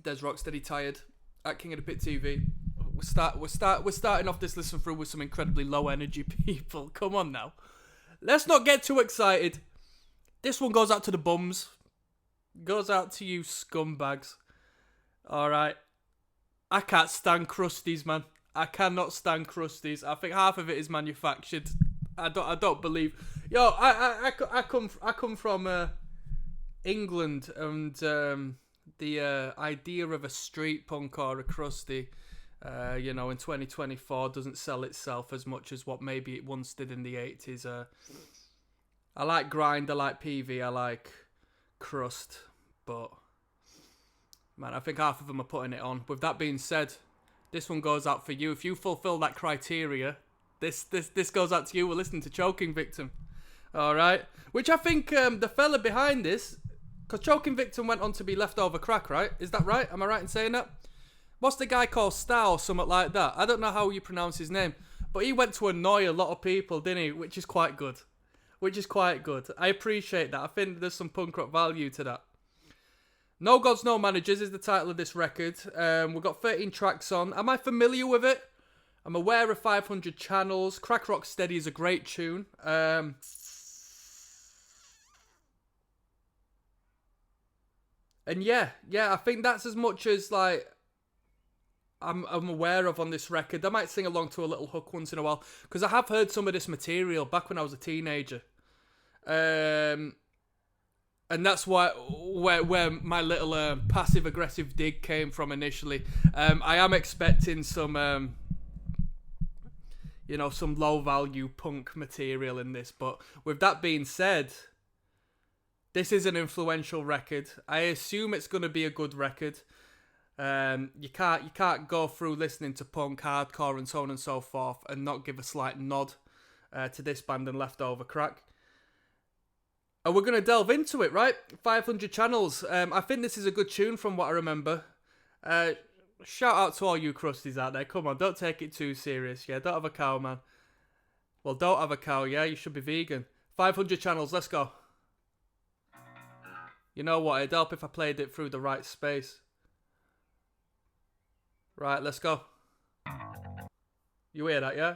Des Rocksteady tired at King of the Pit TV. We're starting off this listen through with some incredibly low energy people. Come on now. Let's not get too excited. This one goes out to the bums. Goes out to you scumbags. Alright. I can't stand crusties, man. I cannot stand crusties. I think half of it is manufactured. I don't believe. Yo, I come from England, and the idea of a street punk or a crusty, in 2024 doesn't sell itself as much as what maybe it once did in the 80s. I like grind, I like PV, I like crust, but man, I think half of them are putting it on. With that being said, this one goes out for you. If you fulfill that criteria, this goes out to you. We're listening to Choking Victim. Alright? Which I think the fella behind this, because Choking Victim went on to be Leftover Crack, right? Is that right? Am I right in saying that? What's the guy called Star or something like that? I don't know how you pronounce his name. But he went to annoy a lot of people, didn't he? Which is quite good. I appreciate that. I think there's some punk rock value to that. No Gods, No Managers is the title of this record. We've got 13 tracks on. Am I familiar with it? I'm aware of 500 Channels. Crack Rock Steady is a great tune. And yeah, I think that's as much as like I'm aware of on this record. I might sing along to a little hook once in a while, because I have heard some of this material back when I was a teenager. And that's where my little passive aggressive dig came from initially. I am expecting some some low value punk material in this, but with that being said, this is an influential record. I assume it's going to be a good record. You can't go through listening to punk, hardcore, and so on and so forth and not give a slight nod to this band and Leftover Crack. And we're going to delve into it, right? 500 Channels. I think this is a good tune from what I remember. Shout out to all you crusties out there. Come on, don't take it too serious. Yeah, don't have a cow, man. Well, don't have a cow, yeah? You should be vegan. 500 Channels, let's go. You know what? It'd help if I played it through the right space. Right, let's go. You hear that, yeah?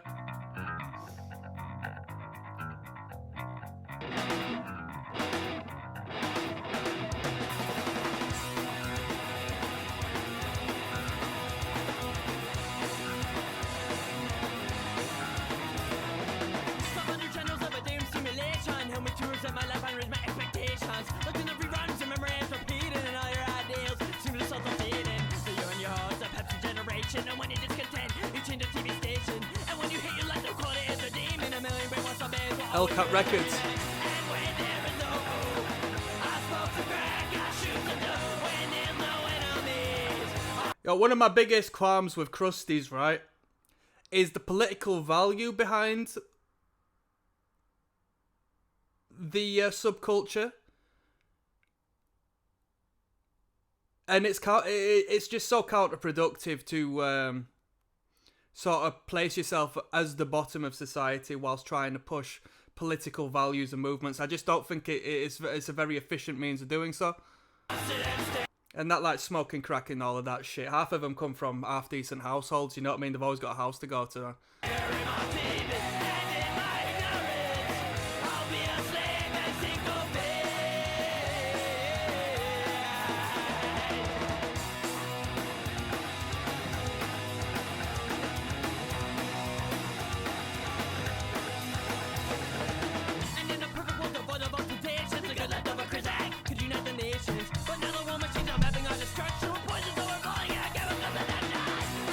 And when you're discontent, you change the TV station. And when you hit your life, they'll call it as a demon. A million brainwashed zombies. Hellcat Records. And when there is no hope, I smoke the crack, I shoot the dough. When there's no enemies. Yo, one of my biggest qualms with crusties, right, is the political value behind the subculture. And it's just so counterproductive to sort of place yourself as the bottom of society whilst trying to push political values and movements. I just don't think it's a very efficient means of doing so. And that, like, smoking, crack and all of that shit, half of them come from half-decent households, you know what I mean? They've always got a house to go to.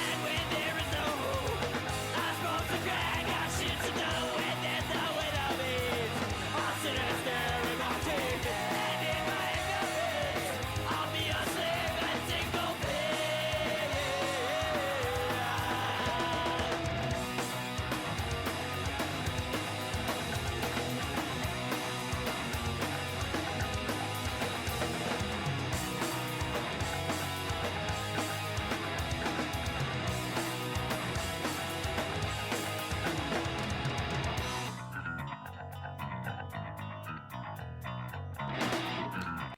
And when there is no hope, I smoke the crack, I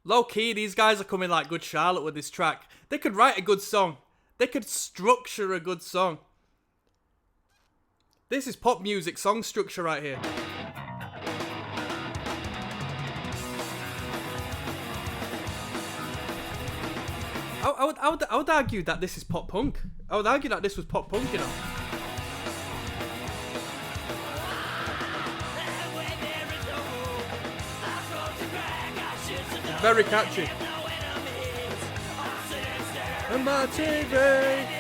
Low key, these guys are coming like Good Charlotte with this track. They could write a good song. They could structure a good song. This is pop music song structure right here. I would argue that this is pop punk. I would argue that this was pop punk, you know. Very catchy. And my TV.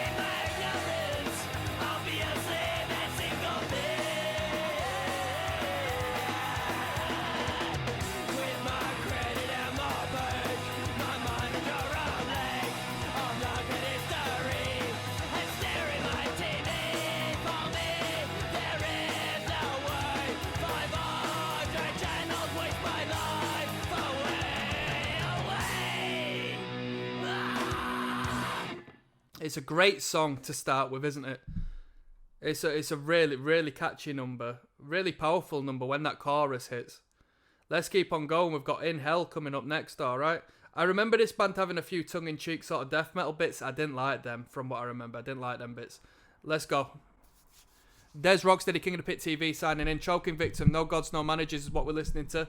It's a great song to start with, isn't it? It's a really, really catchy number. Really powerful number when that chorus hits. Let's keep on going. We've got In Hell coming up next, alright? I remember this band having a few tongue-in-cheek sort of death metal bits. I didn't like them, from what I remember. I didn't like them bits. Let's go. Des Rocksteady, King of the Pit TV, signing in. Choking Victim, No Gods, No Managers is what we're listening to.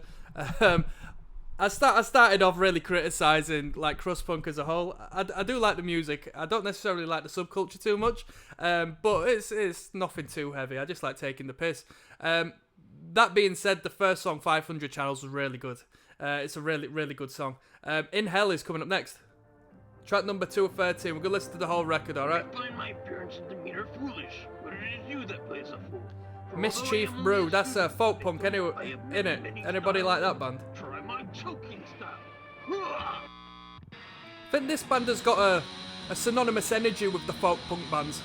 I started off really criticising like crust punk as a whole. I do like the music. I don't necessarily like the subculture too much, but it's nothing too heavy. I just like taking the piss. That being said, the first song, 500 Channels, was really good. It's a really, really good song. In Hell is coming up next. Track number 2 of 13. We're going to listen to the whole record, alright? I find my appearance and demeanor foolish, but it is you that plays a fool. For Mischief although I am Brew, only a that's student, folk punk, I anyway, have innit? many Anybody like styles. that band? Try my choking style. Hurrah! I think this band has got a synonymous energy with the folk punk bands.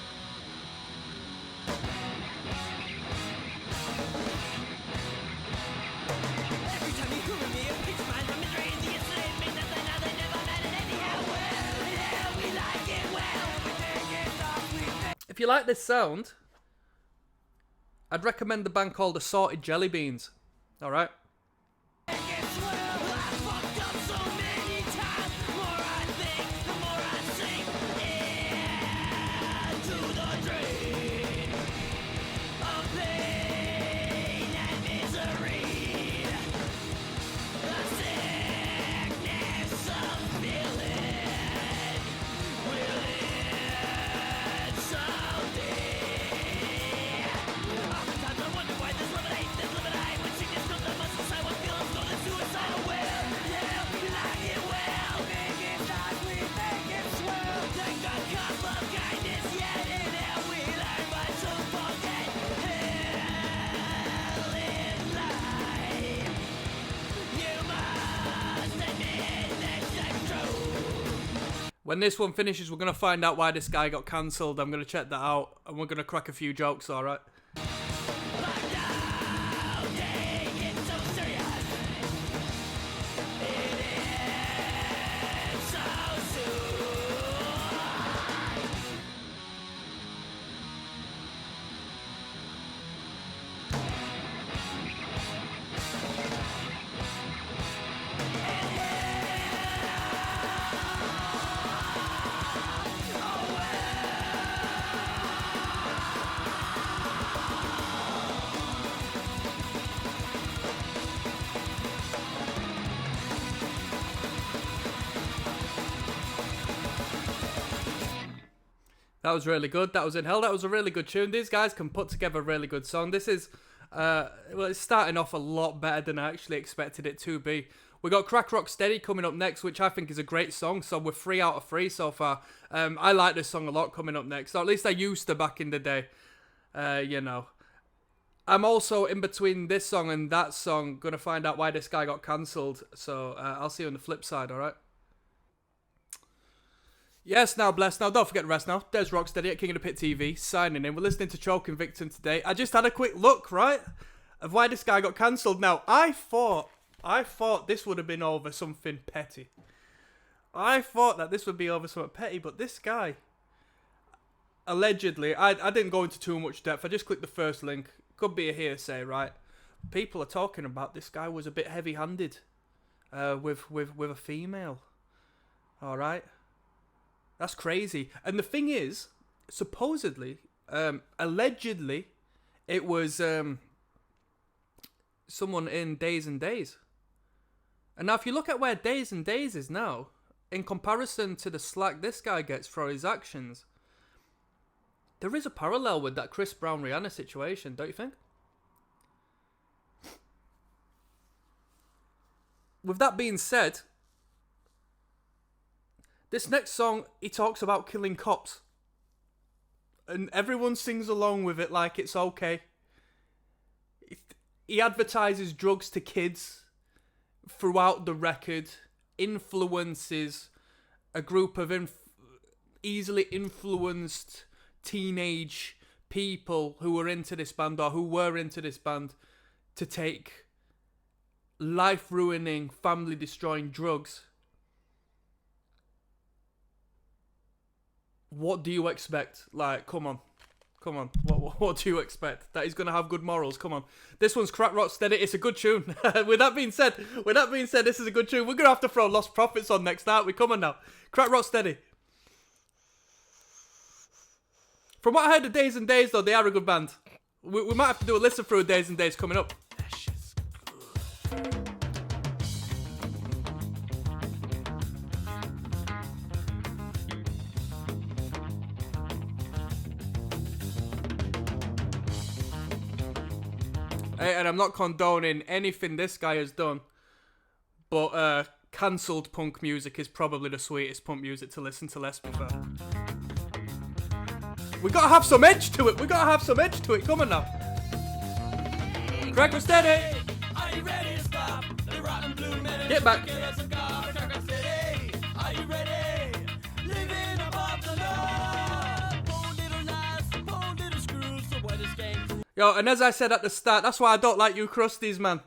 Every time you humor me, it picks mine from misery. The enslaved mean nothing, now they never mattered anyhow. Well, yeah, we like it well. We take it off, we take If you like this sound, I'd recommend the band called Assorted Jelly Beans. Alright? it swell. I fucked up so many times. The more I think, the more I sink into the dream of pain and misery. The sickness of feeling will end someday. Oftentimes I wonder why this love and hate, when sickness comes, I must decide what feelings go to suicidal will. Yeah, we like it well. Make it start, we make it swell. Thank God, God, love, kindness, yet in hell we learn but to forget. Hell is life. You must admit that's true. When this one finishes, we're going to find out why this guy got cancelled. I'm going to check that out, and we're going to crack a few jokes, alright? But don't take it so serious. It is so soon. That was really good. That was In Hell. That was a really good tune. These guys can put together a really good song. This is, well, it's starting off a lot better than I actually expected it to be. We got Crack Rock Steady coming up next, which I think is a great song. So we're 3 out of 3 so far. I like this song a lot coming up next. Or at least I used to back in the day. You know. I'm also in between this song and that song going to find out why this guy got cancelled. So I'll see you on the flip side, alright? Yes, now blessed. Now don't forget the rest now. Des Rocksteady at King of the Pit TV signing in. We're listening to Choking Victim today. I just had a quick look, right, of why this guy got cancelled. Now, I thought this would have been over something petty. I thought that this would be over something petty, but this guy, allegedly, I didn't go into too much depth. I just clicked the first link. Could be a hearsay, right? People are talking about this guy was a bit heavy-handed. with a female. All right, that's crazy. And the thing is, supposedly, allegedly, it was someone in Days and Days. And now, if you look at where Days and Days is now, in comparison to the slack this guy gets for his actions, there is a parallel with that Chris Brown Rihanna situation, don't you think? With that being said, this next song, he talks about killing cops. And everyone sings along with it like it's okay. He advertises drugs to kids throughout the record, influences a group of easily influenced teenage people who were into this band or who were into this band to take life-ruining, family-destroying drugs. What do you expect? Like, come on. What do you expect? That he's gonna have good morals? Come on. This one's Crack Rock Steady. It's a good tune. With that being said, this is a good tune. We're gonna have to throw Lost Prophets on next, aren't we? Come on now. Crack Rock Steady. From what I heard of Days and Days, though, they are a good band. We might have to do a listen through Days and Days coming up. That shit's good. Hey, and I'm not condoning anything this guy has done, but cancelled punk music is probably the sweetest punk music to listen to, let's be fair. We gotta have some edge to it. Come on now. Crack Rock Steady. Are you ready to stop the rotten blue men? Get back. Crack Rock Steady. Are you ready? Living above the law. Poor little knives, poor little screws. So what is game? Yo, and as I said at the start, that's why I don't like you crusties, man.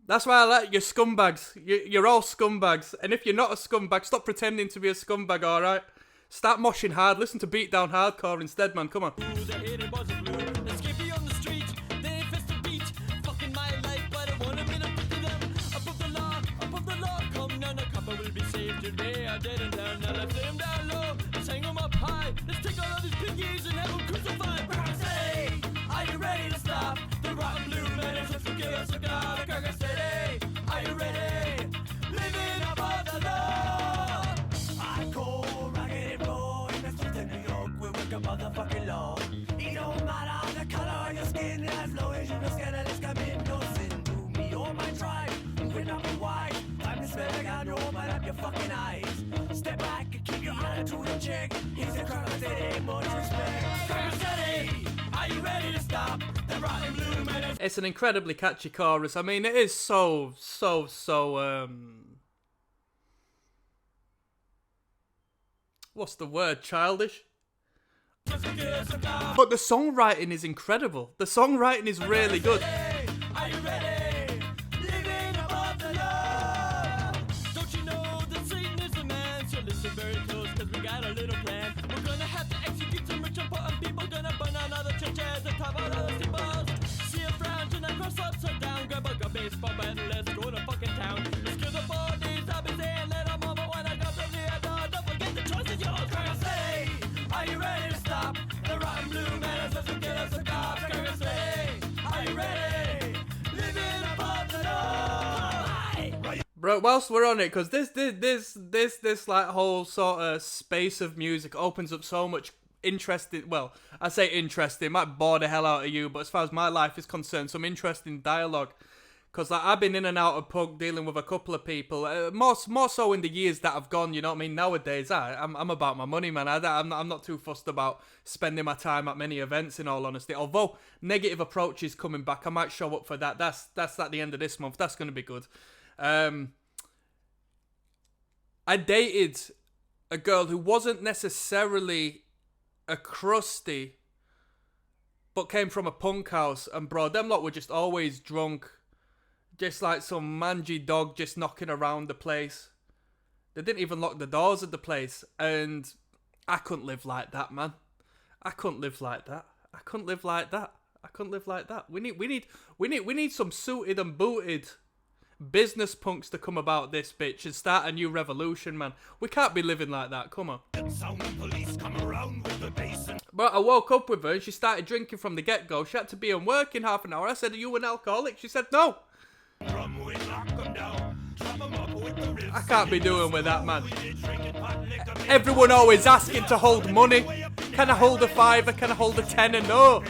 That's why I like you scumbags. You're all scumbags. And if you're not a scumbag, stop pretending to be a scumbag, alright? Start moshing hard. Listen to Beatdown Hardcore instead, man. Come on. Are you ready to stop the rotten blue men? Just to give us a god, Crack Rock Steady. Are you ready? Living above the law. I go rocket and roll in the streets of New York. We work a motherfucking law. It don't matter the color of your skin, as long as you no scandalous come in. No sin to me or my tribe. We're not white. I'm the spell again, you open up your fucking eyes. Step back and keep your attitude in check. He's a Crack Rock Steady, much respect. Crack Rock Steady. Are you ready to stop the rotten blue men? It's an incredibly catchy chorus. I mean, it is so what's the word? Childish? But the songwriting is incredible. The songwriting is really good. Are you ready? Living above the law. Don't you know that Satan is the man? So listen very close, cause we got a little plan. We're gonna have to execute some rich important people. Gonna burn down all the churches and top all the steeples. See a frown, turn that cross upside down. Grab a baseball bat and let's go to fucking town. Let's kill the bodies, I'll be saying let them all. But when I got to the door, don't forget the choice is yours. Crack Rock Steady. Are you ready to stop the rotten blue men? Let's get us a cop. Crack Rock Steady. Are you ready? Living above the law. Bro, whilst we're on it, because this like whole sort of space of music opens up so much interesting, well, I say interesting, might bore the hell out of you, but as far as my life is concerned, some interesting dialogue. Because like, I've been in and out of punk dealing with a couple of people, more so in the years that have gone, you know what I mean? Nowadays, I'm about my money, man. I'm not too fussed about spending my time at many events, in all honesty. Although Negative Approach is coming back, I might show up for that. That's at the end of this month. That's going to be good. I dated a girl who wasn't necessarily a crusty, but came from a punk house, and bro, them lot were just always drunk. Just like some mangy dog just knocking around the place. They didn't even lock the doors of the place. And I couldn't live like that, man. I couldn't live like that. We need some suited and booted business punks to come about this bitch and start a new revolution, man. We can't be living like that. Come on. But I woke up with her and she started drinking from the get-go. She had to be on work in half an hour. I said, are you an alcoholic? She said, no. I can't be doing with that, man. Everyone always asking to hold money. Can I hold a fiver? Can I hold a tenner? No.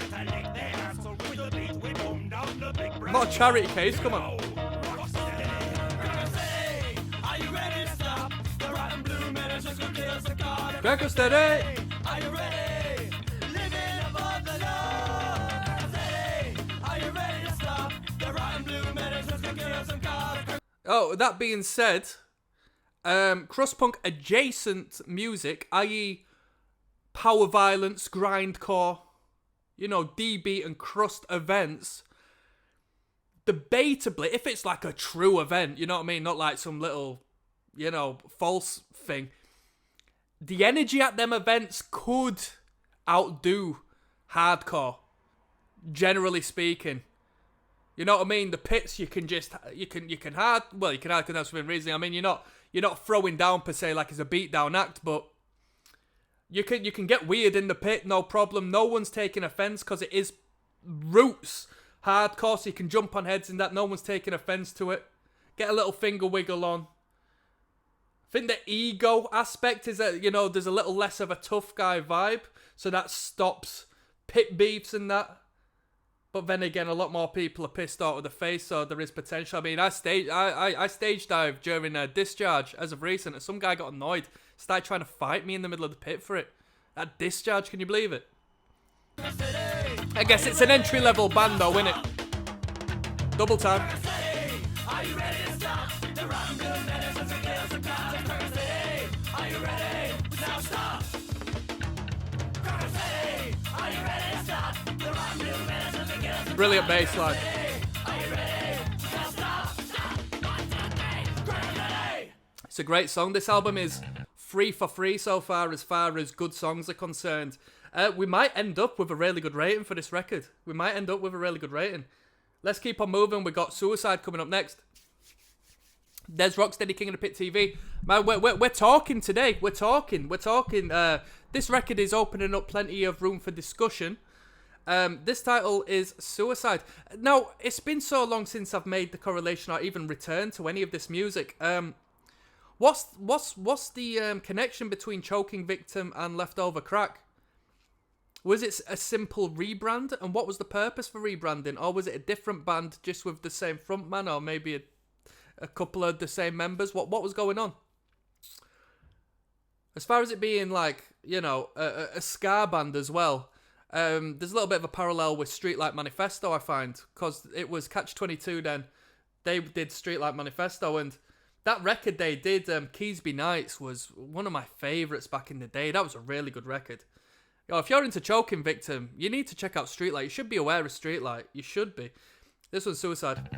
Not a charity case, come on. Cracker steady. Are you ready? Living above the law. Are you ready to stop the rotten blue menace that's gonna kill some God? Oh, that being said, crust-punk adjacent music, i.e. power violence, grindcore, you know, D-beat and crust events, debatably, if it's like a true event, you know what I mean, not like some little, you know, false thing, the energy at them events could outdo hardcore, generally speaking. You know what I mean? The pits you can hard because within reason. I mean, you're not throwing down per se like it's a beatdown act, but you can get weird in the pit, no problem. No one's taking offense because it is roots hardcore, so you can jump on heads and that. No one's taking offense to it. Get a little finger wiggle on. I think the ego aspect is that, you know, there's a little less of a tough guy vibe, so that stops pit beefs and that. But then again, a lot more people are pissed out of the face, so there is potential. I mean, I stage dived during a discharge as of recent, and some guy got annoyed, started trying to fight me in the middle of the pit for it. At discharge, can you believe it? I guess it's an entry-level band though, innit? Double time. Are you ready to stop the rotten blue menace that's gonna kill some God? Are you ready? Now stop. Are you ready to stop the rotten blue menace that's gonna kill some Brilliant bass line. Are you ready? Now stop. 1, 2, 3, It's a great song. This album is 3 for 3 so far as good songs are concerned. We might end up with a really good rating for this record. Let's keep on moving. We got Suicide coming up next. There's ROCKSTEADY, King of the Pit TV. Man, we're talking today. We're talking. This record is opening up plenty of room for discussion. This title is Suicide. Now, it's been so long since I've made the correlation or even returned to any of this music. What's the connection between Choking Victim and Leftover Crack? Was it a simple rebrand? And what was the purpose for rebranding? Or was it a different band just with the same frontman, or maybe a couple of the same members? What was going on? As far as it being like, you know, a ska band as well, there's a little bit of a parallel with Streetlight Manifesto, I find, because it was Catch-22 then. They did Streetlight Manifesto, and that record they did, Keysby Nights, was one of my favourites back in the day. That was a really good record. Yo, if you're into Choking Victim, you need to check out Streetlight. You should be aware of Streetlight. You should be. This one's Suicide.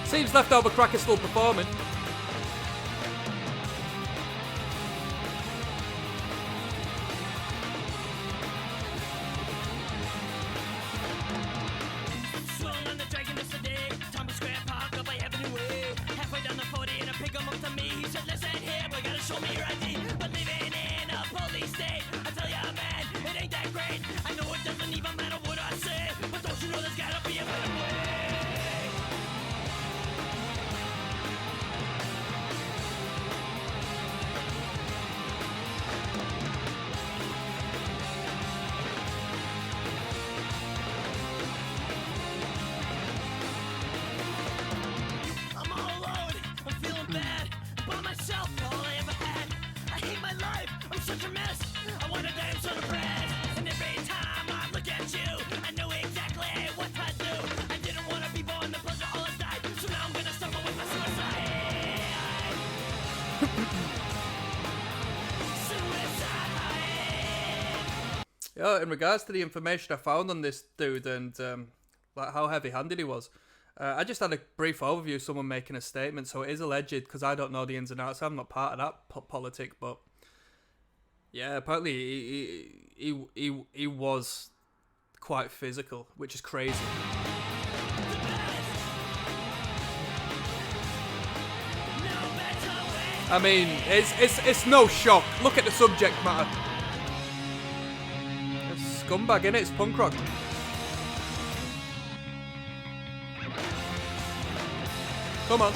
Seems Leftover Crack is still performing. Swung on the dragon yesterday. Tommy Square Park up by Avenue Way. Halfway down the 40 and I pick him up to me. He said, listen here, boy, gotta show me your ID. But living in a police state, I tell ya, man, it ain't that great. I know it doesn't even matter what I say, but don't you know there's gotta be a better way? I'm all alone, I'm feeling bad, by myself, all I ever had. I hate my life, I'm such a mess. I wanna die, I'm so depressed. And every time I look at you, I know exactly what to do. I didn't wanna be born, the pleasure all I died. So now I'm gonna suffer with my suicide. Yeah, in regards to the information I found on this dude and like how heavy-handed he was, I just had a brief overview of someone making a statement, so it is alleged because I don't know the ins and outs. I'm not part of that politic, but yeah, apparently he was quite physical, which is crazy. I mean, it's no shock. Look at the subject matter. It's scumbag, innit? It's punk rock. Come on.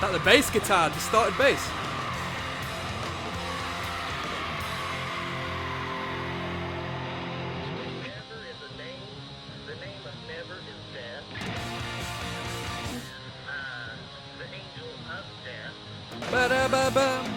That the bass guitar, distorted bass. Never is a name. The name of never is death. The angel of death. Ba-da-ba-ba.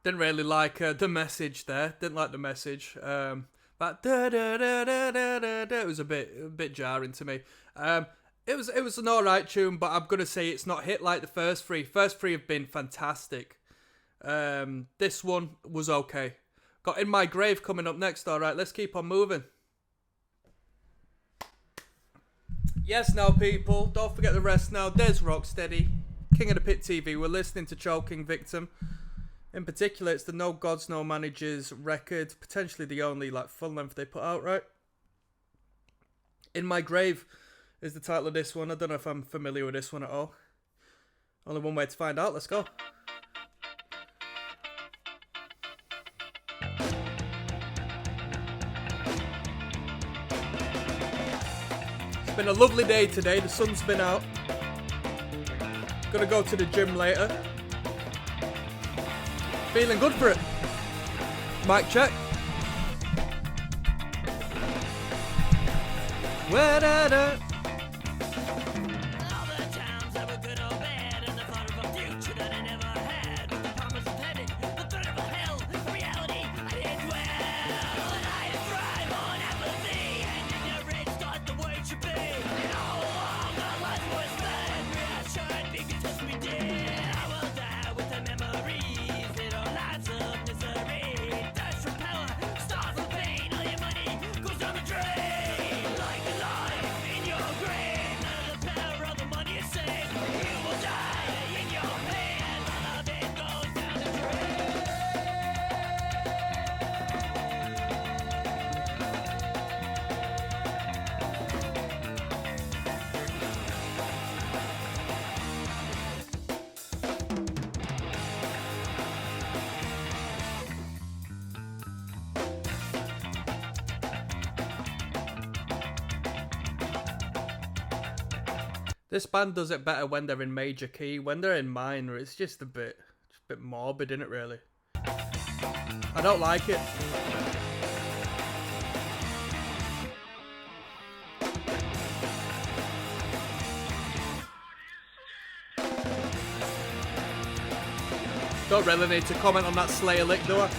Didn't really like the message there. Didn't like the message. But it was a bit jarring to me. It was an alright tune, but I'm gonna say it's not hit like the first three. First three have been fantastic. This one was okay. Got In My Grave coming up next. Alright, let's keep on moving. Yes, now people, don't forget the rest now. There's Rocksteady, King of the Pit TV. We're listening to Choking Victim. In particular, it's the No Gods, No Managers record. Potentially the only full length they put out, right? In My Grave is the title of this one. I don't know if I'm familiar with this one at all. Only one way to find out. Let's go. It's been a lovely day today. The sun's been out. Gonna go to the gym later. Feeling good for it. Mic check. Wa-da-da. All the times that were good or bad, and the thought of a future that I never had, with the promise of heaven, the threat of a hell, reality, I did well, and I thrive on apathy, and ignorance thought the way it should be. No longer life was spent, reassured because we did. I will die with the memories, little lights of misery, thirst for power, starve for pain, all your money goes down the drain, like a life in your grave. None of the power of the money is safe. You will die in your pain. All of it goes down the drain. This band does it better when they're in major key. When they're in minor, it's just a bit morbid, isn't it, really? I don't like it. Don't really need to comment on that Slayer lick, do I?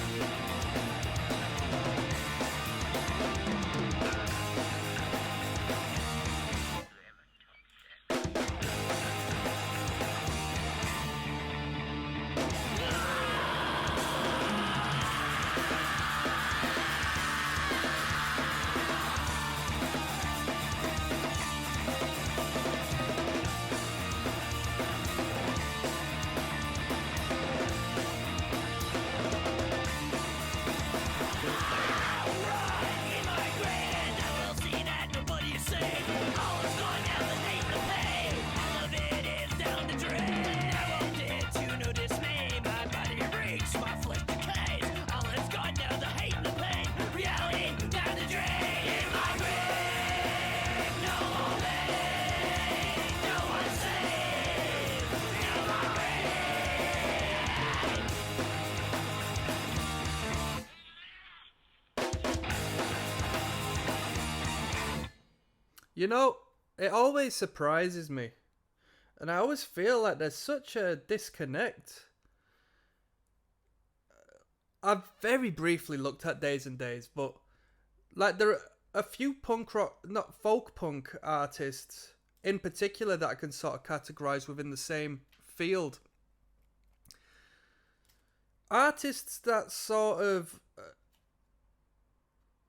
You know, it always surprises me. And I always feel like there's such a disconnect. I've very briefly looked at Days and Days, but like there are a few punk rock, not folk punk artists in particular that I can sort of categorize within the same field. Artists that sort of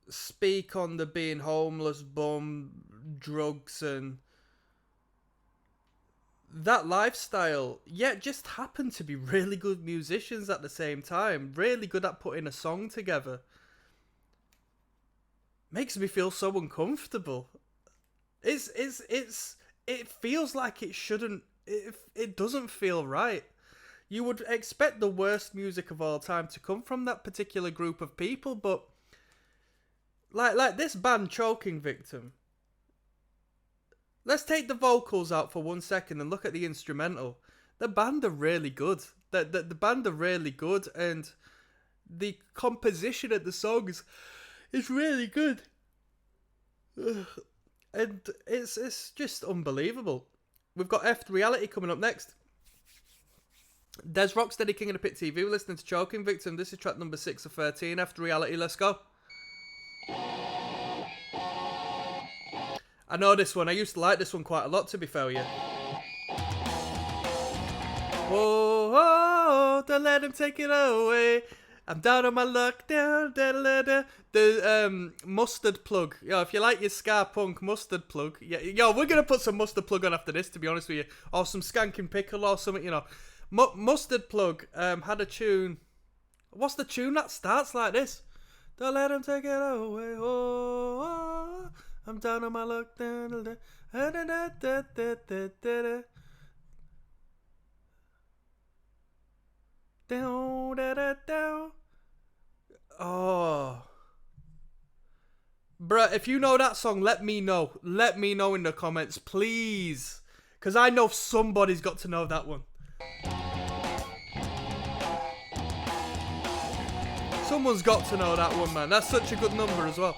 speak on the being homeless, bum, drugs, and that lifestyle, yet just happen to be really good musicians at the same time, really good at putting a song together. Makes me feel so uncomfortable. It feels like it shouldn't. It doesn't feel right. You would expect the worst music of all time to come from that particular group of people, but like this band, Choking Victim. Let's take the vocals out for 1 second and look at the instrumental. The band are really good. The band are really good, and the composition of the songs is really good. And it's just unbelievable. We've got F Reality coming up next. There's ROCKSTEADY, King of the Pit TV. We're listening to Choking Victim. This is track number 6 of 13. F Reality, let's go. I know this one. I used to like this one quite a lot, to be fair with you. Whoa, whoa, don't let him take it away. I'm down on my luck, down, da da da. The Mustard Plug. Yo, if you like your ska punk, Mustard Plug. Yeah, yo, we're gonna put some Mustard Plug on after this, to be honest with you, or some Skanking Pickle or something. You know, Mustard Plug had a tune. What's the tune that starts like this? Don't let him take it away. Oh, oh, I'm down on my luck, down, da da da da da da da da. Down, da, da, down. Oh. Bruh, if you know that song, let me know. Let me know in the comments, please. Because I know somebody's got to know that one. Someone's got to know that one, man. That's such a good number as well.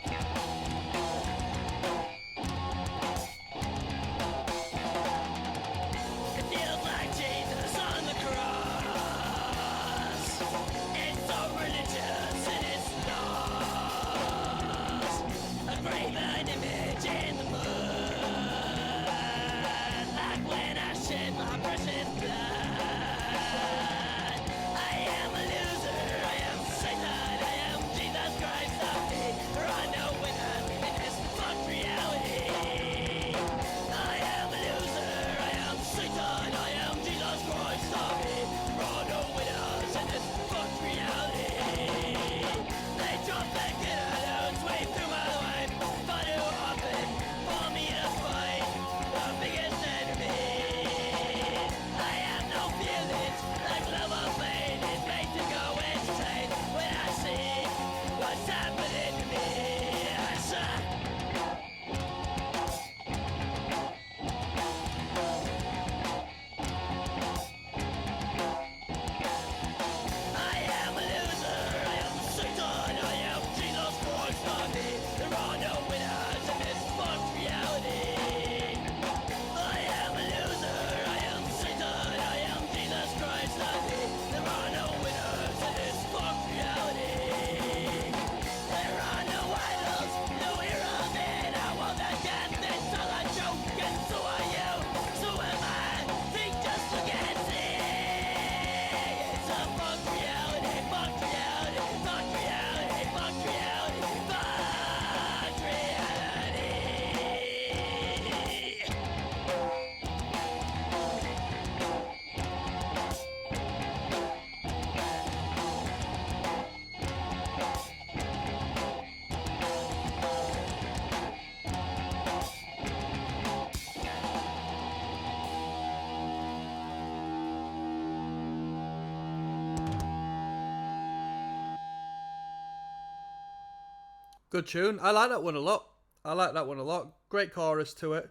Good tune. I like that one a lot. Great chorus to it.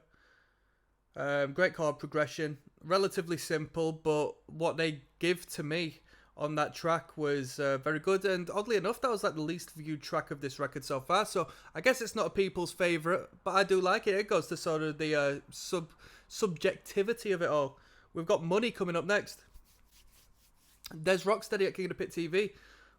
Great chord progression. Relatively simple, but what they give to me on that track was very good, and oddly enough, that was like the least viewed track of this record so far. So I guess it's not a people's favourite, but I do like it. It goes to sort of the subjectivity of it all. We've got Money coming up next. There's Rocksteady at King of the Pit TV.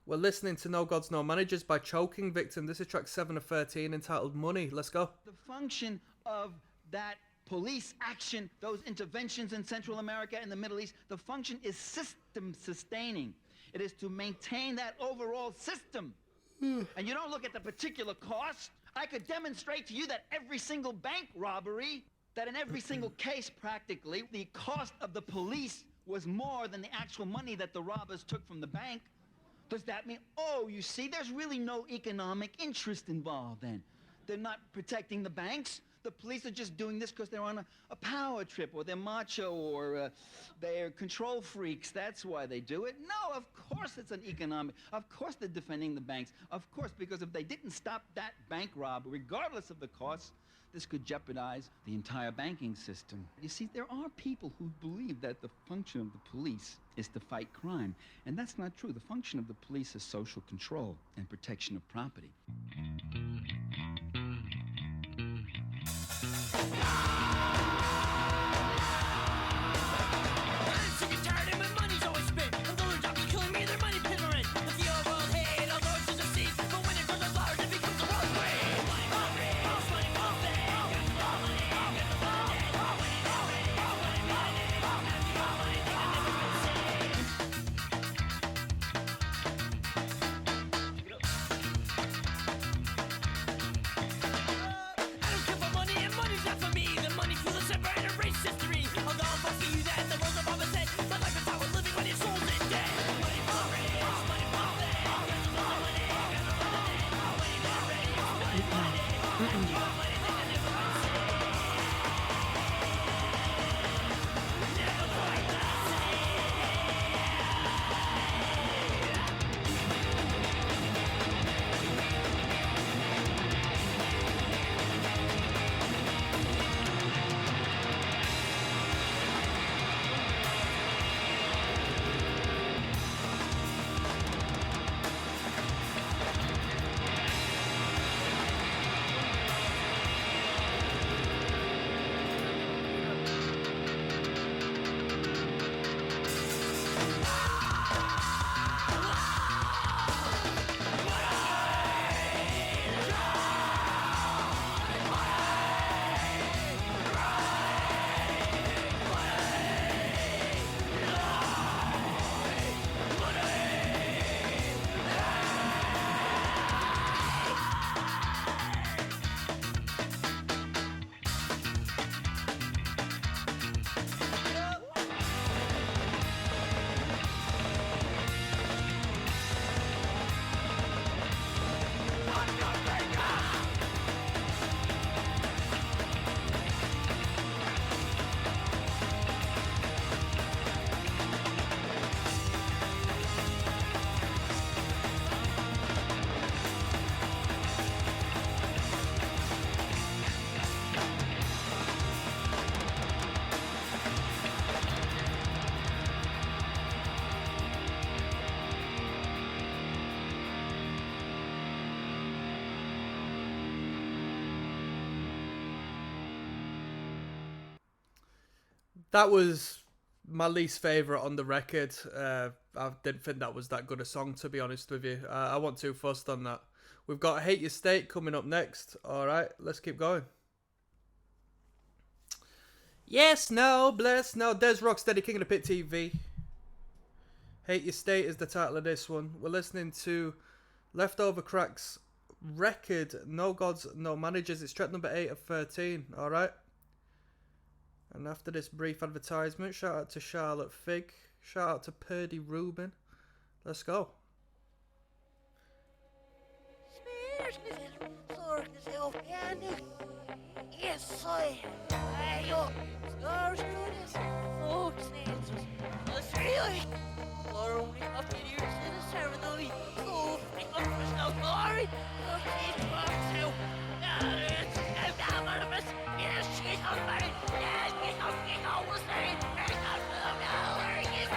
We're listening to No Gods, No Managers by Choking Victim. This is track 7 of 13 entitled Money. Let's go. The function of that police action, those interventions in Central America and the Middle East, the function is system sustaining. It is to maintain that overall system. And you don't look at the particular cost. I could demonstrate to you that every single bank robbery, that in every single case practically, the cost of the police was more than the actual money that the robbers took from the bank. Does that mean, oh, you see, there's really no economic interest involved then? They're not protecting the banks. The police are just doing this because they're on a power trip, or they're macho, or they're control freaks. That's why they do it. No, of course it's an economic. Of course they're defending the banks. Of course, because if they didn't stop that bank robbery, regardless of the cost, this could jeopardize the entire banking system. You see, there are people who believe that the function of the police is to fight crime, and that's not true. The function of the police is social control and protection of property. I'm sick and tired and my money's always spent. I'm going to killing me, their money piddling. With the overall hate, all those in the seats. But when it goes as large, it becomes the world's way. Money, money, money, I don't care for money and money's not for me. The money fuel the separator race history. Although I'm fucking you that the world's above his head. My life is how we're living when your soul's in debt. Money for rich, money for That was my least favourite on the record. I didn't think that was that good a song, to be honest with you. I wasn't too fussed on that. We've got Hate Your State coming up next. Alright, let's keep going. Yes, no, bless, no. There's Rocksteady, King of the Pit TV. Hate Your State is the title of this one. We're listening to Leftover Cracks record, No Gods, No Managers. It's track number 8 of 13. Alright. And after this brief advertisement, shout out to Charlotte Fig. Shout out to Purdy Rubin. Let's go. Yes, I. Yo, scars through this. Folks, it's really. We're only up to years in the ceremony. So, freak up for snow glory. Okay, fuck you. It's now one of us. Yes, she's on fire. Yes, she's on fire. Almost there. There's not for them now. Where is he?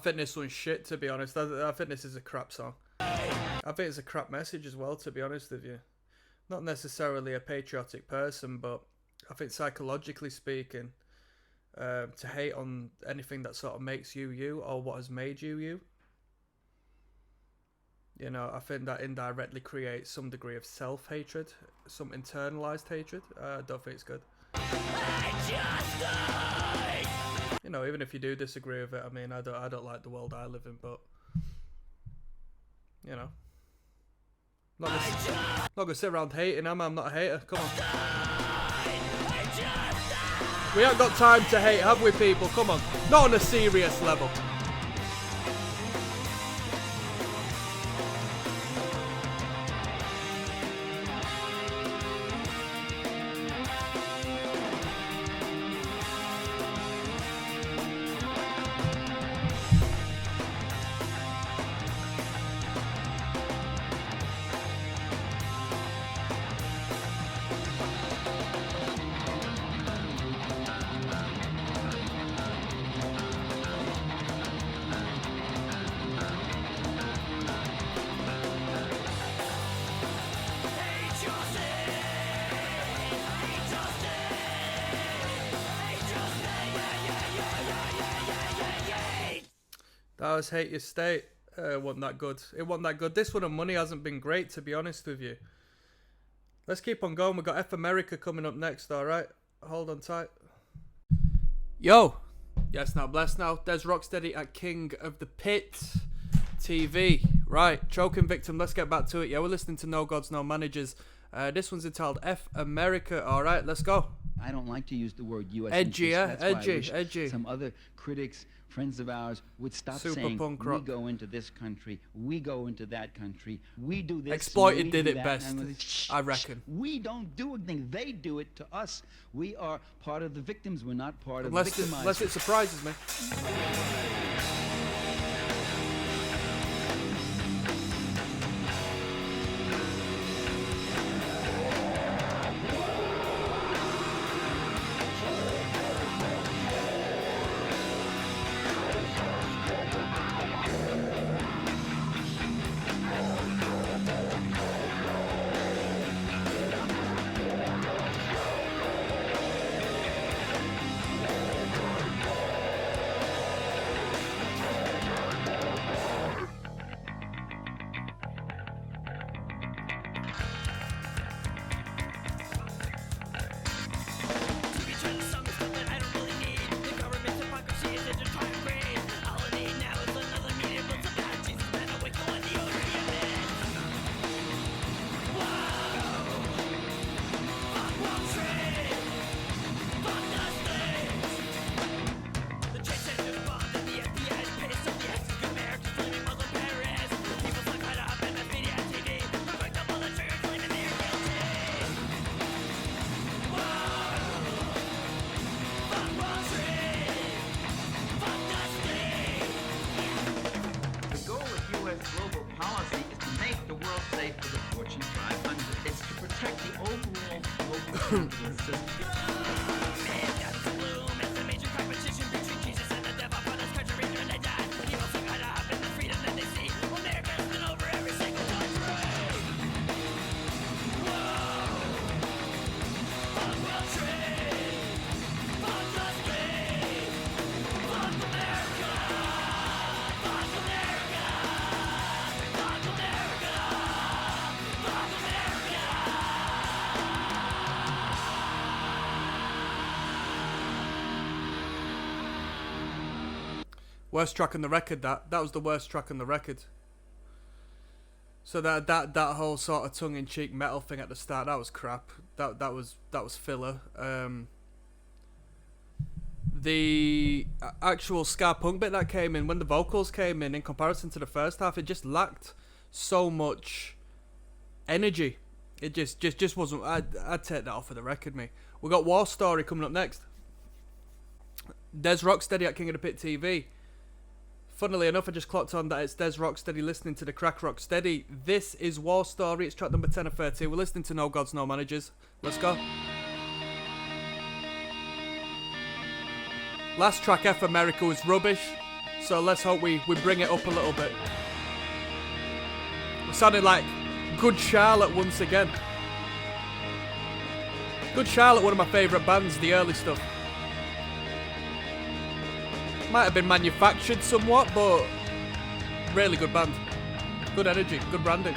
think this one's shit, to be honest. I think this is a crap song. I think it's a crap message as well, to be honest with you. Not necessarily a patriotic person, but I think psychologically speaking, to hate on anything that sort of makes you you, or what has made you you, you know, I think that indirectly creates some degree of self-hatred, some internalized hatred. I don't think it's good. You know, even if you do disagree with it, I mean, I don't like the world I live in, but you know, not gonna sit around hating, am I? I'm not a hater. Come on. We ain't got time to hate, have we, people? Come on. Not on a serious level. That was Hate Your State. It wasn't that good. It wasn't that good. This one on Money hasn't been great, to be honest with you. Let's keep on going. We've got F America coming up next, alright? Hold on tight. Yo! Yes, now blessed now. There's Rocksteady at King of the Pit TV. Right, choking victim. Let's get back to it. Yeah, we're listening to No Gods, No Managers. This one's entitled F America. Alright, let's go. I don't like to use the word U.S. Edgy, yeah? That's why I wish Edgy. Some other critics, friends of ours, would stop Super saying, punk we rock. go into this country, we go into that country, we do this. Exploited we did do it that. best, And I'm like, shh, I reckon. We don't do anything. They do it to us. We are part of the victims. We're not part of the victimizers. Unless it surprises me. global policy is to make the world safe for the Fortune 500. It's to protect the overall global capitalist system. Worst track on the record. That was the worst track on the record. So that whole sort of tongue-in-cheek metal thing at the start, that was crap. That was filler. The actual ska punk bit that came in when the vocals came in comparison to the first half, it just lacked so much energy. It just wasn't. I'd take that off of the record, mate. We got War Story coming up next. There's Rocksteady at King of the Pit TV. Funnily enough, I just clocked on that it's Des Rocksteady listening to the Crack Rocksteady. This is War Story. It's track number 10 of 13. We're listening to No Gods, No Managers. Let's go. Last track, F America, was rubbish. So let's hope we bring it up a little bit. We're sounding like Good Charlotte once again. Good Charlotte, one of my favourite bands, the early stuff. Might have been manufactured somewhat, but really good band. Good energy, good branding.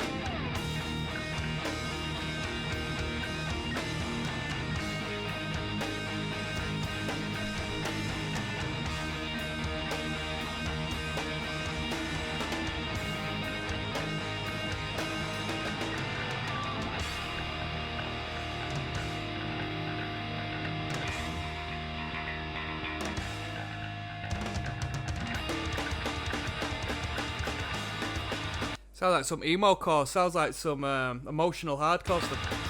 Sounds like some emo core, sounds like some emotional hardcore stuff.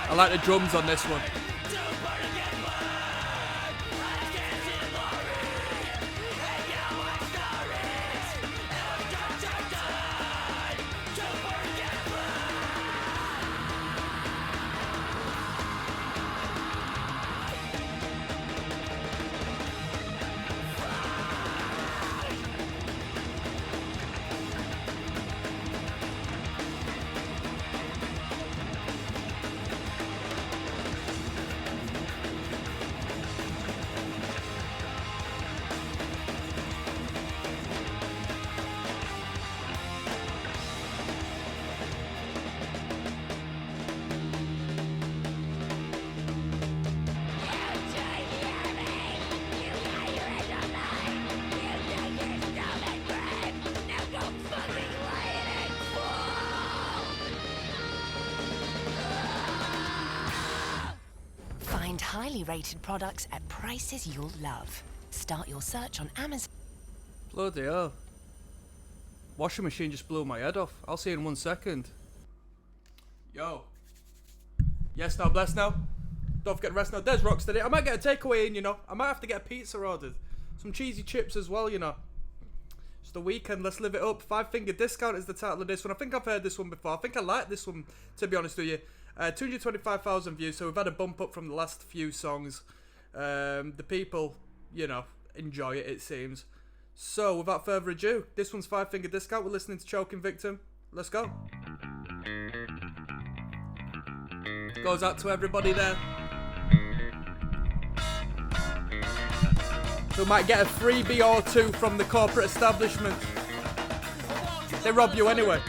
I like the drums on this one. Find highly rated products at prices you'll love. Start your search on Amazon. Bloody hell. Washing machine just blew my head off. I'll see you in 1 second. Yo. Yes, now, bless now. Don't forget to rest now. There's ROCKSTEADY. I might get a takeaway in, you know. I might have to get a pizza ordered. Some cheesy chips as well, you know. It's the weekend. Let's live it up. 5 Finger Discount is the title of this one. I think I've heard this one before. I think I like this one, to be honest with you. 225,000 views, so we've had a bump up from the last few songs. The people, you know, enjoy it seems. So, without further ado, this one's 5 Finger Discount. We're listening to Choking Victim. Let's go. Goes out to everybody there who might get a freebie or two from the corporate establishment. They rob you anyway.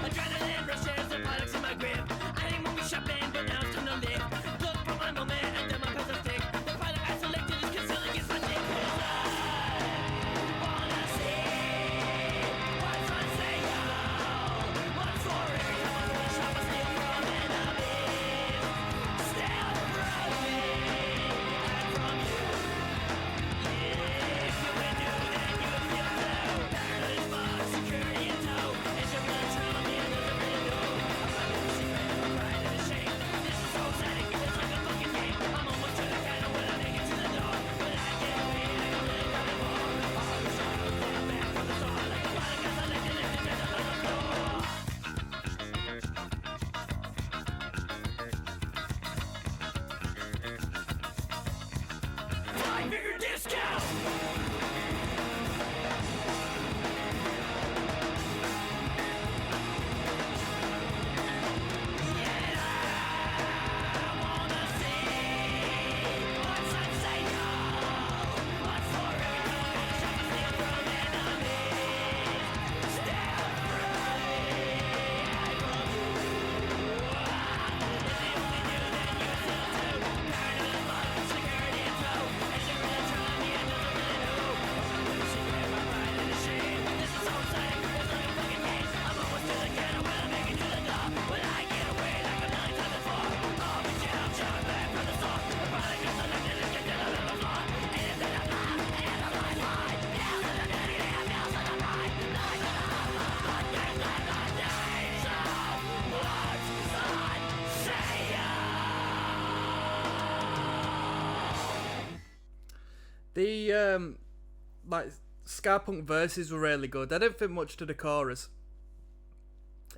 Adrenaline rushes and products in my grip. I didn't want me shopping, but now it's time to live. Look for my moment. The like ska punk verses were really good. I didn't think much to the chorus.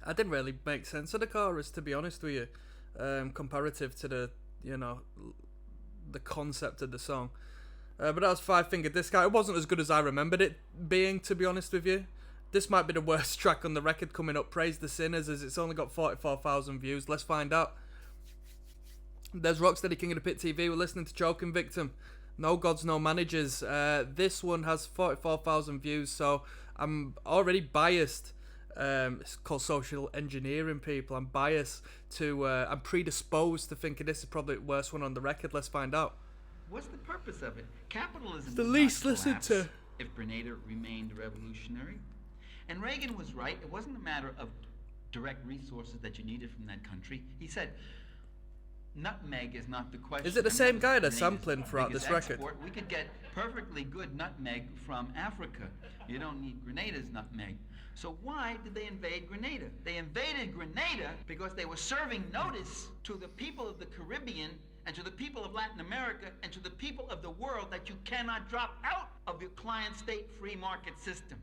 I didn't really make sense of the chorus, to be honest with you, comparative to the, you know, the concept of the song. But that was Five Finger Discount. It wasn't as good as I remembered it being, to be honest with you. This might be the worst track on the record coming up. Praise the Sinners, as it's only got 44,000 views. Let's find out. There's Rocksteady, King of the Pit TV. We're listening to Choking Victim. No Gods, No Managers. This one has 44,000 views, so I'm already biased. It's called social engineering, people. I'm biased to... I'm predisposed to thinking this is probably the worst one on the record. Let's find out. What's the purpose of it? Capitalism It's the would least not listened collapse to. if Grenada remained revolutionary. And Reagan was right. It wasn't a matter of direct resources that you needed from that country. He said, nutmeg is not the question. Is it the same guy that's Grenada's sampling throughout biggest this record? export. We could get perfectly good nutmeg from Africa. You don't need Grenada's nutmeg. So why did they invade Grenada? They invaded Grenada because they were serving notice to the people of the Caribbean and to the people of Latin America and to the people of the world that you cannot drop out of your client state free market system.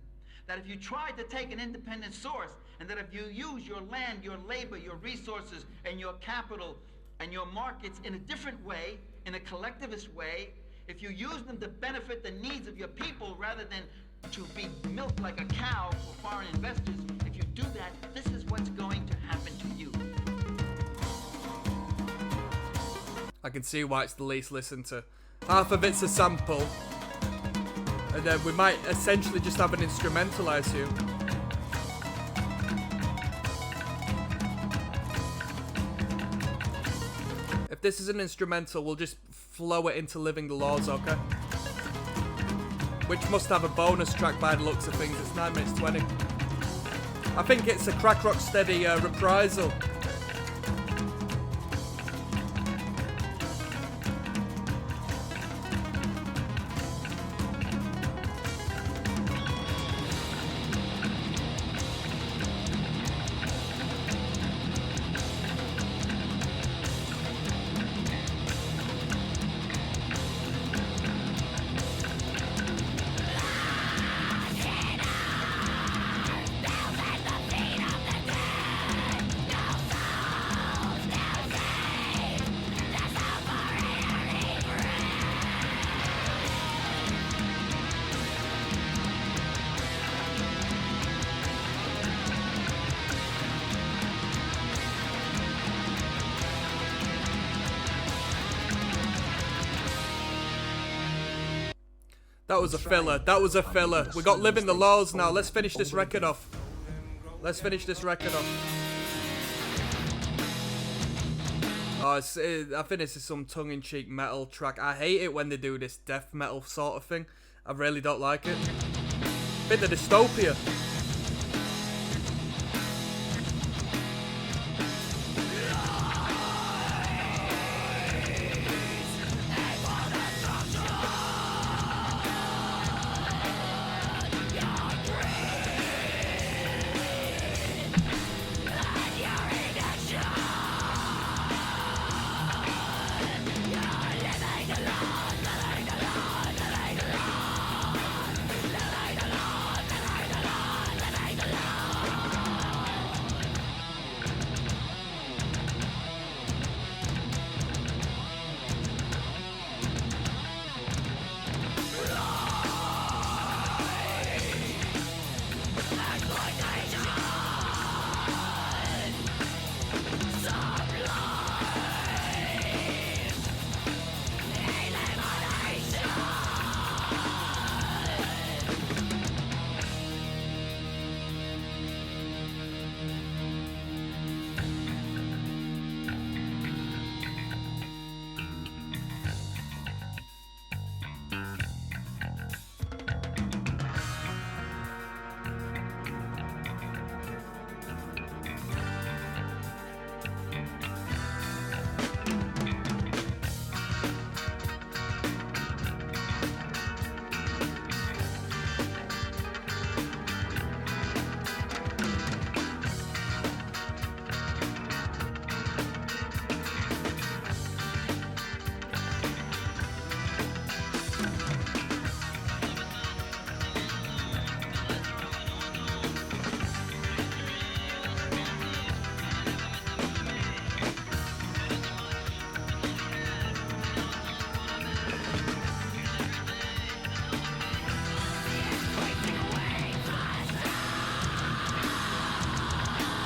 That if you try to take an independent source, and that if you use your land, your labor, your resources, and your capital, and your markets in a different way, in a collectivist way, if you use them to benefit the needs of your people rather than to be milked like a cow for foreign investors, if you do that, this is what's going to happen to you. I can see why it's the least listened to. Half of it's a sample. And then we might essentially just have an instrumental, I assume. If this is an instrumental, we'll just flow it into Living the Laws, okay? Which must have a bonus track by the looks of things. It's 9 minutes 20. I think it's a Crack Rock Steady reprisal. That was a filler. That was a filler. We got Living the Laws now. Let's finish this record off. Let's finish this record off. Oh, I think this is some tongue-in-cheek metal track. I hate it when they do this death metal sort of thing. I really don't like it. Bit of dystopia.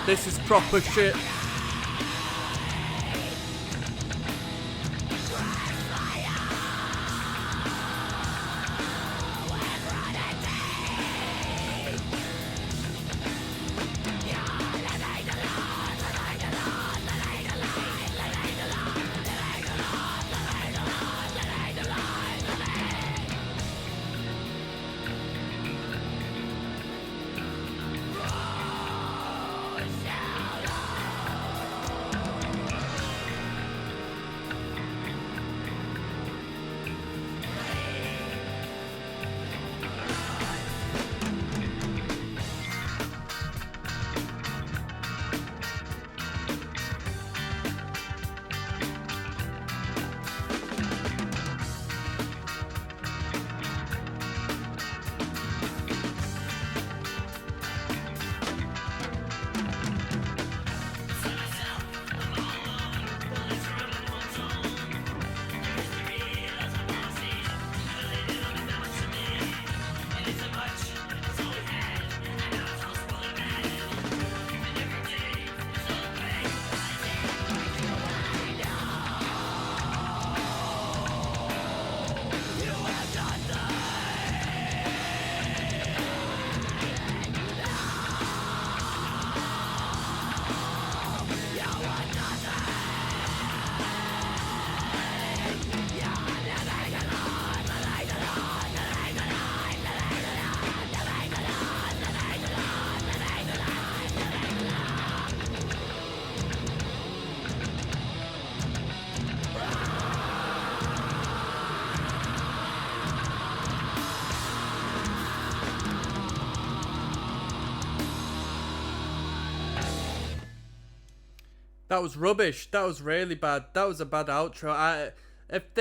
This is proper shit. That was rubbish. That was really bad. That was a bad outro. If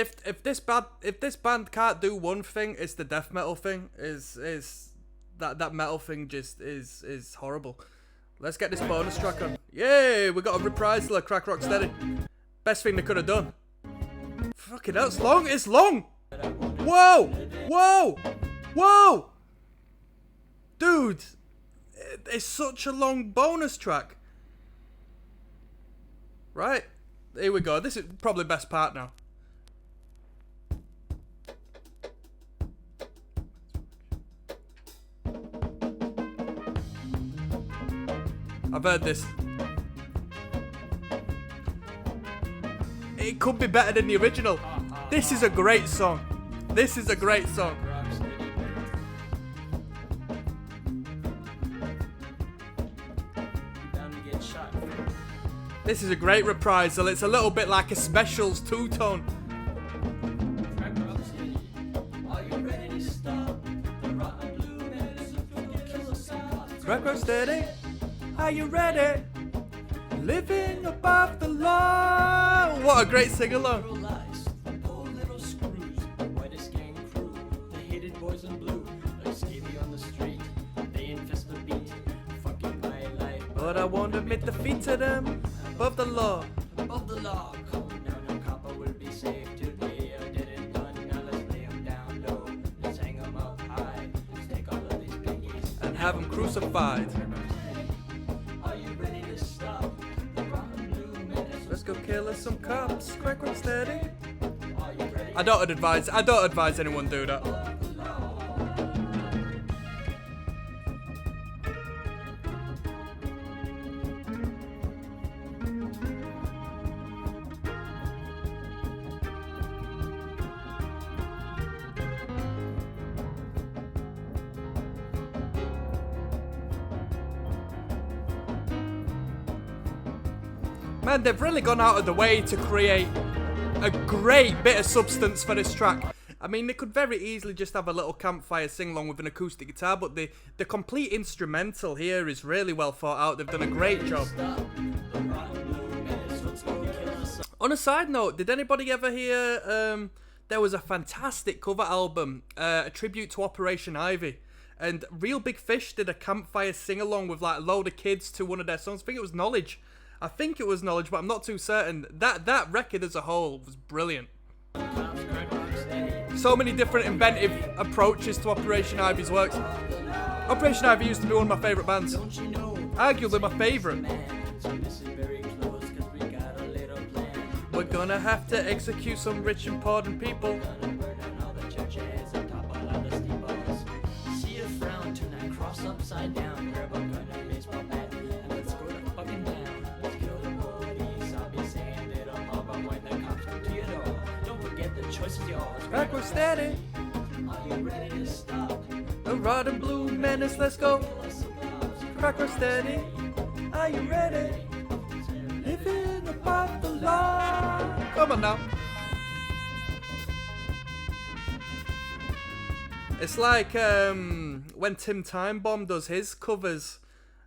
this band can't do one thing, it's the death metal thing. Is that metal thing just is horrible. Let's get this bonus track on. Yay! We got a reprisal, Crack Rock Steady. Best thing they could have done. Fucking hell, it's long. It's long. Whoa! Whoa! Whoa! Dude, it's such a long bonus track. Right, here we go. This is probably best part now. I've heard this. It could be better than the original. This is a great song. This is a great song. This is a great reprisal. It's a little bit like a Specials two-tone. Crack Rock Steady, are you ready? Living above the law. What a great sing-along. But I won't admit defeat to them. Above the law. Above the law. Come down, no copper will be saved today. I did it done. Now let's lay him down low. Let's hang him up high. Let's take all of these piggies and have him crucified. Are you ready to stop the rotten blue menace? Let's go kill us some cops. Crack Rock Steady. I don't advise anyone do that. Man, they've really gone out of the way to create a great bit of substance for this track. I mean, they could very easily just have a little campfire sing-along with an acoustic guitar, but the complete instrumental here is really well thought out. They've done a great job. On a side note, did anybody ever hear there was a fantastic cover album, a tribute to Operation Ivy, and Real Big Fish did a campfire sing-along with like a load of kids to one of their songs. I think it was Knowledge, but I'm not too certain. That record as a whole was brilliant. So many different inventive approaches to Operation Ivy's works. Operation Ivy used to be one of my favourite bands. Arguably my favourite. We're gonna have to execute some rich important people. See a frown, turn that cross upside down. Grab a gun and baseball bat, and let's go to fucking town. Let's kill the police. I'll be saying it on all, but when the cops come to your door, don't forget the choice is yours. ROCKSTEADY. Are you ready to stop? The red and blue menace, let's go. ROCKSTEADY. Are you ready? Living above the law. Come on now. It's like when Tim Timebomb does his covers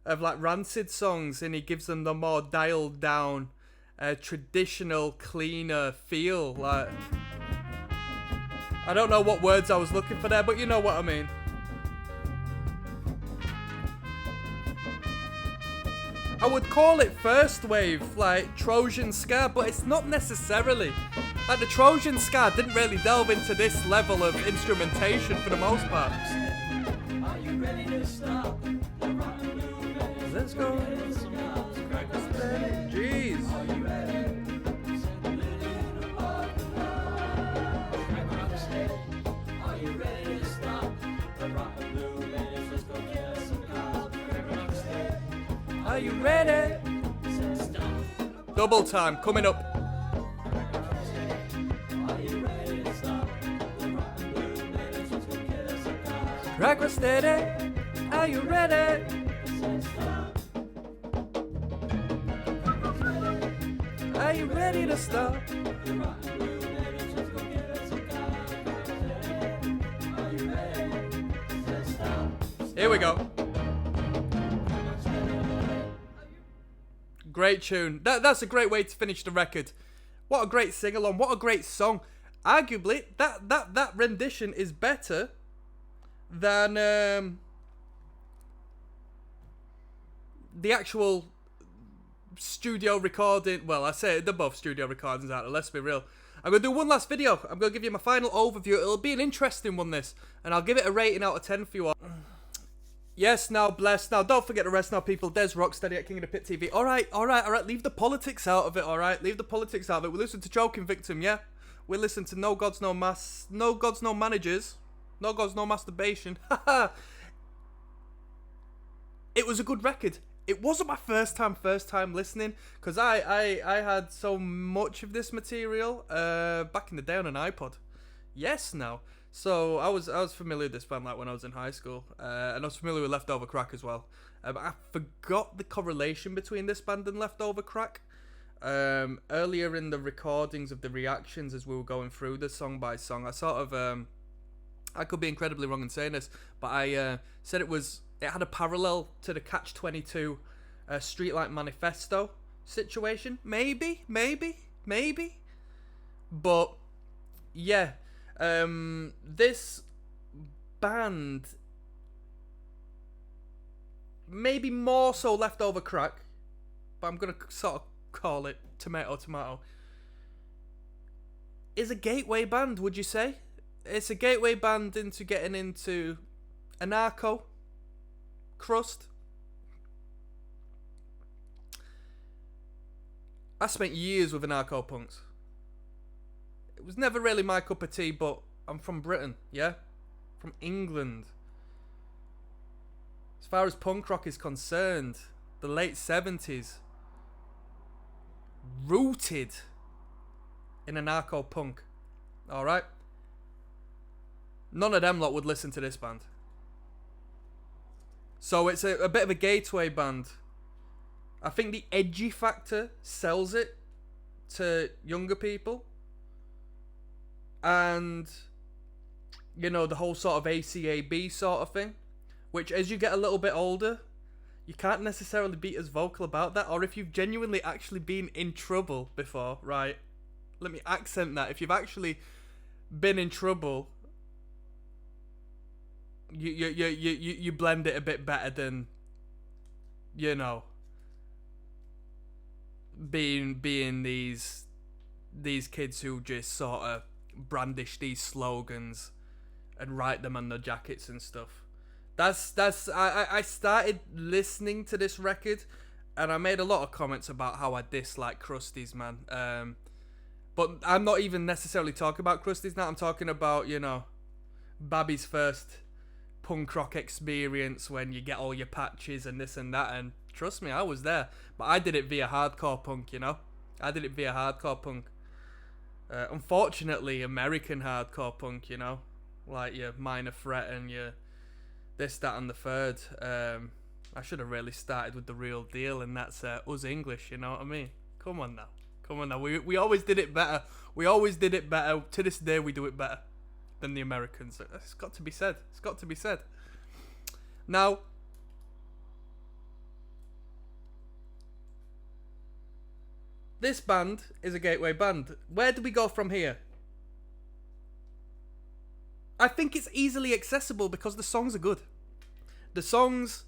of like Rancid songs, and he gives them the more dialed down, traditional, cleaner feel. Like, I don't know what words I was looking for there, but you know what I mean. I would call it first wave, like Trojan ska, but it's not necessarily. Like the Trojan ska didn't really delve into this level of instrumentation for the most part. Are you ready to stop? Let's go. Jeez. Are you ready to stop? The rock and blue menace, let's go kill some cops. ROCKSTEADY. Are you ready? Double time coming up. ROCKSTEADY, are you ready? Are you ready to stop? Here we go. Great tune. That's a great way to finish the record. What a great sing-along. What a great song. Arguably, that rendition is better than the actual studio recording. Well, I say they're both studio recordings out there, let's be real. I'm going to do one last video. I'm going to give you my final overview. It'll be an interesting one, this. And I'll give it a rating out of 10 for you all. Yes, now, bless. Now, don't forget the rest now, people. Des ROCKSTEADY at King of the Pit TV. Alright. Leave the politics out of it, alright? Leave the politics out of it. We listen to Choking Victim, yeah? We listen to No Gods, No Managers. No Gods, No Masturbation. Haha. It was a good record. It wasn't my first time listening, because I had so much of this material back in the day on an iPod. Yes, now. So I was familiar with this band like when I was in high school, and I was familiar with Leftover Crack as well. But I forgot the correlation between this band and Leftover Crack. Earlier in the recordings of the reactions as we were going through the song by song, I sort of I could be incredibly wrong in saying this, but I said it had a parallel to the Catch-22 Streetlight Manifesto situation. Maybe. But yeah. This band, maybe more so Leftover Crack, but I'm gonna sort of call it tomato, is a gateway band, would you say? It's a gateway band into getting into anarcho crust. I spent years with anarcho punks. It was never really my cup of tea, but I'm from Britain, yeah? From England. As far as punk rock is concerned, the late 70s, rooted in anarcho punk. Alright? None of them lot would listen to this band. So it's a bit of a gateway band. I think the edgy factor sells it to younger people. And, you know, the whole sort of ACAB sort of thing, which as you get a little bit older, you can't necessarily be as vocal about that. Or if you've genuinely actually been in trouble before, right? Let me accent that. If you've actually been in trouble, you blend it a bit better than, you know, being these kids who just sort of brandish these slogans and write them on their jackets and stuff. I started listening to this record, and I made a lot of comments about how I dislike Krusties, man. But I'm not even necessarily talking about Krusties now. I'm talking about, you know, Babby's first punk rock experience when you get all your patches and this and that. And trust me, I was there. But I did it via hardcore punk, you know. I did it via hardcore punk. Unfortunately, American hardcore punk, you know. Like your Minor Threat and your this, that, and the third. I should have really started with the real deal, and that's us English, you know what I mean? Come on now. Come on now. We always did it better. We always did it better. To this day, we do it better than the Americans. It's got to be said. It's got to be said. Now, this band is a gateway band. Where do we go from here? I think it's easily accessible because the songs are good. The songs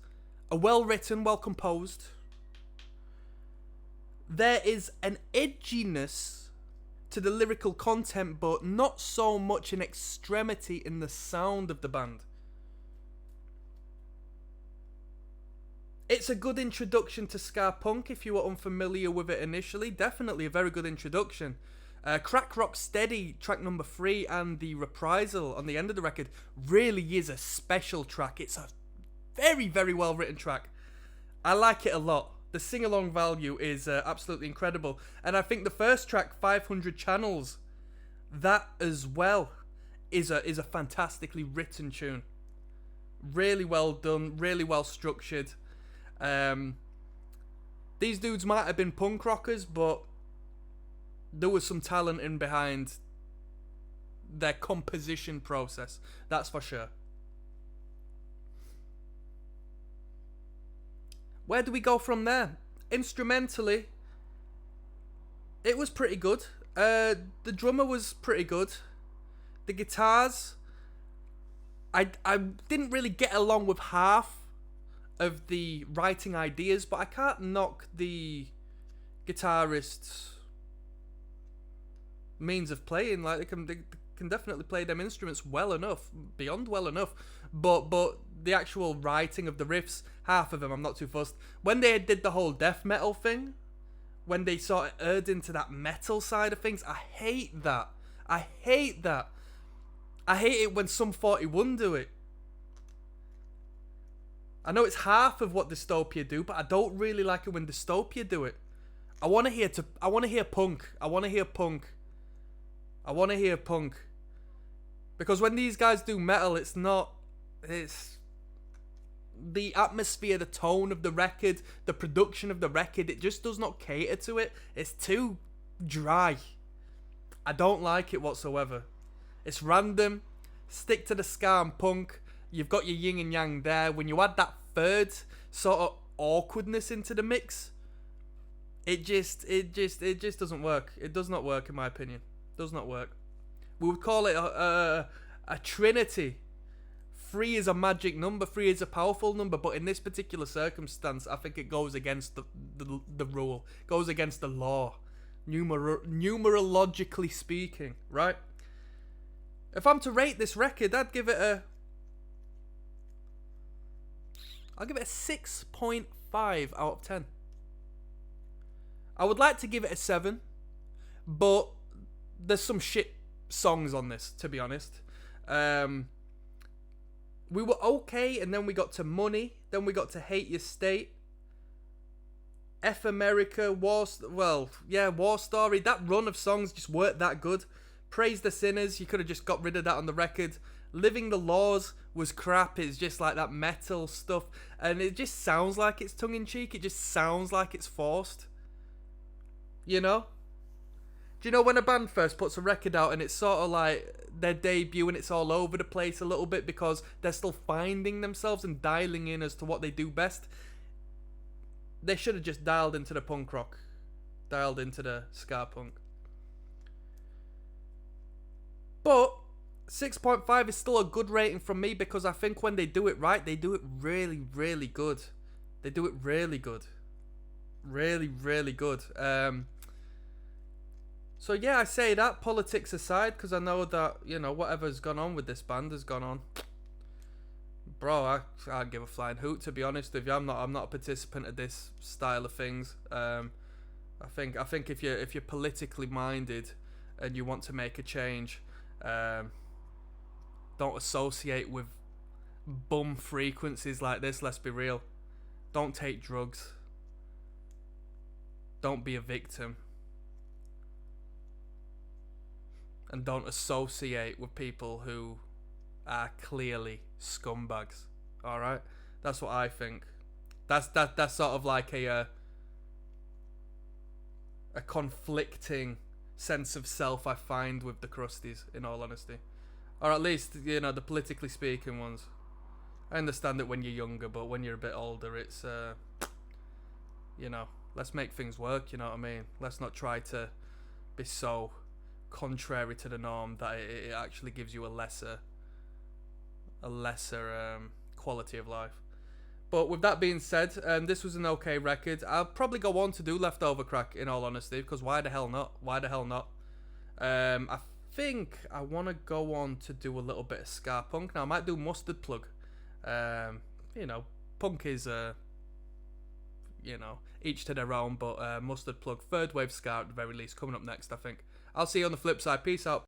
are well written, well composed. There is an edginess to the lyrical content, but not so much an extremity in the sound of the band. It's a good introduction to ska punk if you were unfamiliar with it initially. Definitely a very good introduction. Crack Rock Steady, track number 3, and the reprisal on the end of the record really is a special track. It's a very, very well written track. I like it a lot. The sing-along value is absolutely incredible. And I think the first track, 500 Channels, that as well is a fantastically written tune. Really well done, really well structured. These dudes might have been punk rockers, but there was some talent in behind their composition process. That's for sure. Where do we go from there? Instrumentally, it was pretty good. The drummer was pretty good. The guitars, I didn't really get along with half of the writing ideas, but I can't knock the guitarist's means of playing. Like they can definitely play them instruments well enough, beyond well enough. But the actual writing of the riffs, half of them I'm not too fussed. When they did the whole death metal thing, when they sort of erred into that metal side of things, I hate that. I hate that. I hate it when Sum 41 do it. I know it's half of what Dystopia do, but I don't really like it when Dystopia do it. I want to hear punk. I want to hear punk. I want to hear punk. Because when these guys do metal, it's the atmosphere, the tone of the record, the production of the record, it just does not cater to it. It's too dry. I don't like it whatsoever. It's random. Stick to the ska and punk. You've got your yin and yang there. When you add that third sort of awkwardness into the mix, it just doesn't work. It does not work, in my opinion. It does not work. We would call it a trinity. 3 is a magic number. 3 is a powerful number. But in this particular circumstance, I think it goes against the rule. Goes against the law. Numerologically speaking, right? If I'm to rate this record, I'll give it a 6.5 out of 10. I would like to give it a 7, but there's some shit songs on this, to be honest. We were okay, and then we got to Money, then we got to Hate Your State, F America, War Story. That run of songs just weren't that good. Praise the Sinners, you could have just got rid of that on the record. Living the Laws was crap. It's just like that metal stuff, and it just sounds like it's tongue-in-cheek. It just sounds like it's forced. You know? Do you know when a band first puts a record out and it's sort of like their debut and it's all over the place a little bit because they're still finding themselves and dialing in as to what they do best? They should have just dialed into the punk rock. Dialed into the ska punk. But 6.5 is still a good rating from me because I think when they do it right, they do it really, really good. They do it really good. Really, really good. So yeah, I say that, politics aside, because I know that, you know, whatever's gone on with this band has gone on. bro, I'd give a flying hoot, to be honest with you. I'm not a participant of this style of things. I think if you're politically minded and you want to make a change, don't associate with bum frequencies like this. Let's be real. Don't take drugs. Don't be a victim. And don't associate with people who are clearly scumbags. All right, that's what I think. That's sort of like a conflicting sense of self I find with the crusties, in all honesty, or at least, you know, the politically speaking ones. I understand it when you're younger, but when you're a bit older, it's you know, let's make things work. You know what I mean? Let's not try to be so contrary to the norm that it actually gives you a lesser quality of life. But with that being said, this was an okay record. I'll probably go on to do Leftover Crack, in all honesty, because why the hell not? I think I want to go on to do a little bit of ska punk. Now I might do Mustard Plug. You know, punk is you know, each to their own, but Mustard Plug, third wave ska at the very least, coming up next, I think. I'll see you on the flip side. Peace out.